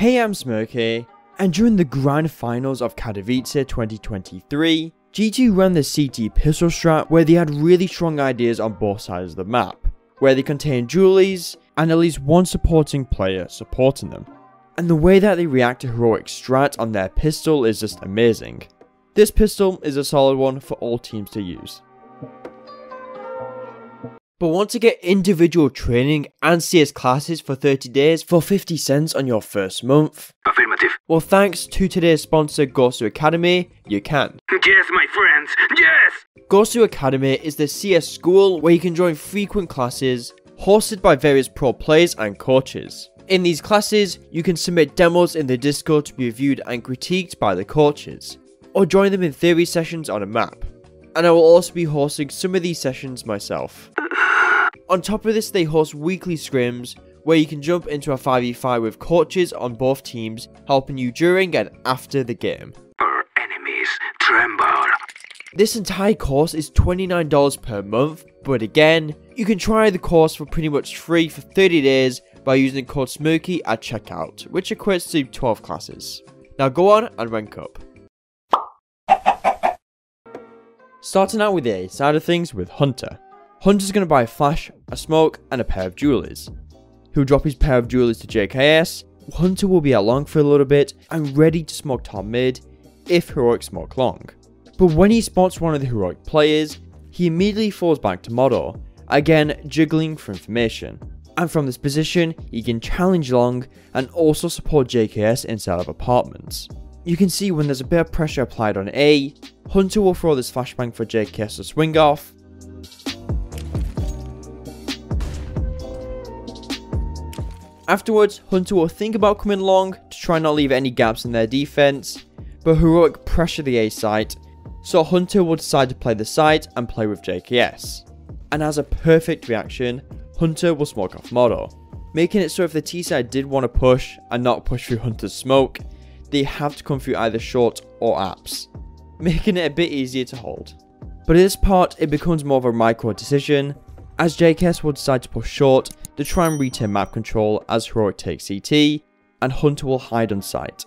Hey, I'm Smirky, and during the grand finals of Katowice 2023, G2 ran the CT pistol strat where they had really strong ideas on both sides of the map, where they contained dualies and at least one supporting player supporting them. And the way that they react to heroic strat on their pistol is just amazing. This pistol is a solid one for all teams to use. But want to get individual training and CS classes for 30 days for 50 cents on your first month? Affirmative. Well, thanks to today's sponsor, G2's Academy, you can. Yes, my friends, yes! G2's Academy is the CS school where you can join frequent classes hosted by various pro players and coaches. In these classes, you can submit demos in the Discord to be reviewed and critiqued by the coaches, or join them in theory sessions on a map. And I will also be hosting some of these sessions myself. On top of this, they host weekly scrims where you can jump into a 5v5 with coaches on both teams, helping you during and after the game. Our enemies tremble. This entire course is $29 per month, but again, you can try the course for pretty much free for 30 days by using code Smirky at checkout, which equates to 12 classes. Now go on and rank up. Starting out with the A side of things with Hunter. Hunter's going to buy a flash, a smoke, and a pair of dualies. He'll drop his pair of dualies to JKS. Hunter will be out long for a little bit and ready to smoke top mid if heroic smoke long. But when he spots one of the heroic players, he immediately falls back to model, again jiggling for information. And from this position, he can challenge long and also support JKS inside of apartments. You can see when there's a bit of pressure applied on A, Hunter will throw this flashbang for JKS to swing off. Afterwards, Hunter will think about coming long to try not leave any gaps in their defense, but heroic pressure the A site, so Hunter will decide to play the site and play with JKS. And as a perfect reaction, Hunter will smoke off model, making it so if the T side did want to push and not push through Hunter's smoke, they have to come through either short or apps, making it a bit easier to hold. But at this part, it becomes more of a micro decision, as JKS will decide to push short to try and retain map control as heroic takes CT, and Hunter will hide on site,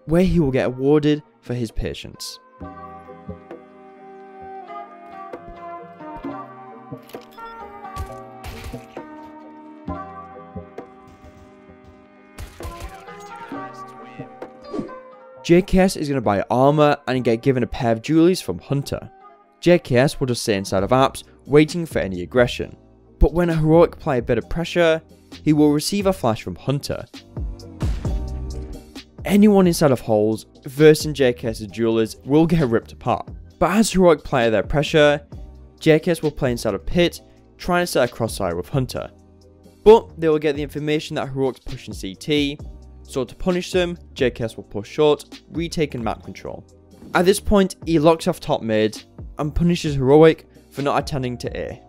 where he will get awarded for his patience. JKS is going to buy armor and get given a pair of dualies from Hunter. JKS will just stay inside of apps, waiting for any aggression. But when a heroic apply a bit of pressure, he will receive a flash from Hunter. Anyone inside of holes versing JKS's dualies will get ripped apart. But as heroic apply their pressure, JKS will play inside of pit, trying to set a crossfire with Hunter. But they will get the information that heroic's pushing CT, so to punish them, JKS will push short, retaking map control. At this point, he locks off top mid and punishes heroic for not attending to A.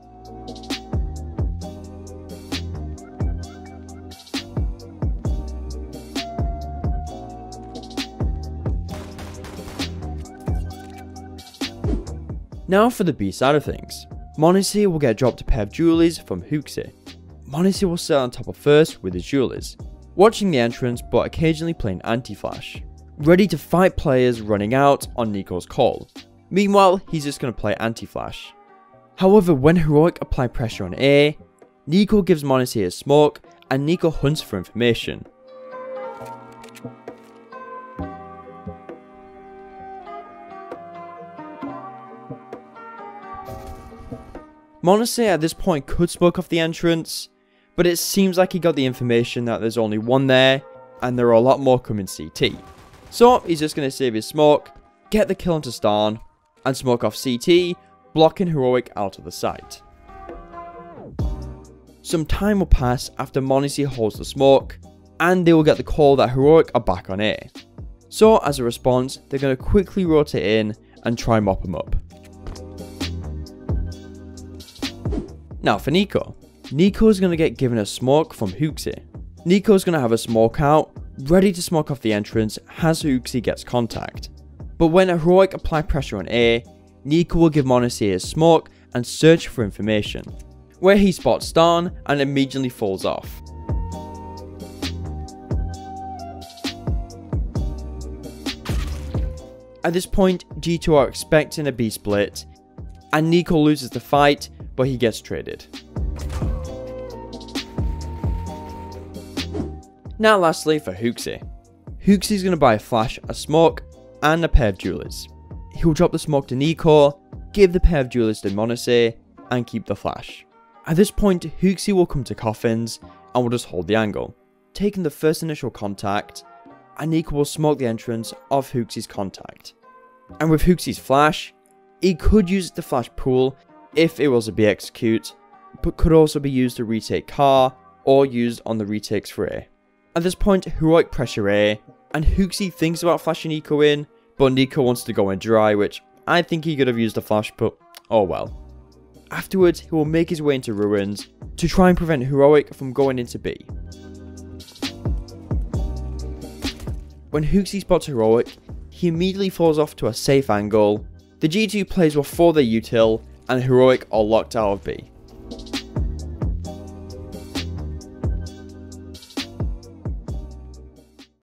Now for the B side of things. m0NESY will get dropped a pair of dualies from Hooxi. m0NESY will sit on top of first with his dualies, watching the entrance but occasionally playing anti-flash, ready to fight players running out on Niko's call. Meanwhile, he's just going to play anti-flash. However, when heroic apply pressure on A, Niko gives m0NESY a smoke and Niko hunts for information. m0NESY at this point could smoke off the entrance, but it seems like he got the information that there's only one there, and there are a lot more coming CT. So he's just going to save his smoke, get the kill onto Starn, and smoke off CT, blocking heroic out of the site. Some time will pass after m0NESY holds the smoke, and they will get the call that heroic are back on A. So as a response, they're going to quickly rotate in and try and mop him up. Now for Niko. Niko is going to get given a smoke from Hooxi. Niko is going to have a smoke out, ready to smoke off the entrance as Hooxi gets contact. But when a heroic apply pressure on A, Niko will give m0NESY a smoke and search for information, where he spots Starn and immediately falls off. At this point, G2 are expecting a B split, and Niko loses the fight, but he gets traded. Now lastly for Hooxi. Hooxi is going to buy a flash, a smoke, and a pair of jewelers. He will drop the smoke to Niko, give the pair of jewelers to Monose, and keep the flash. At this point, Hooxi will come to coffins, and will just hold the angle, taking the first initial contact, and Niko will smoke the entrance of Hooxi's contact. And with Hooxi's flash, he could use it to flash pool if it was a B execute, but could also be used to retake car, or used on the retakes for A. At this point, Heroic pressure A, and Hooxi thinks about flashing Niko in, but Niko wants to go in dry, which I think he could have used a flash, but oh well. Afterwards, he will make his way into ruins to try and prevent Heroic from going into B. When Hooxi spots Heroic, he immediately falls off to a safe angle. The G2 players will throw their util, and Heroic are locked out of B.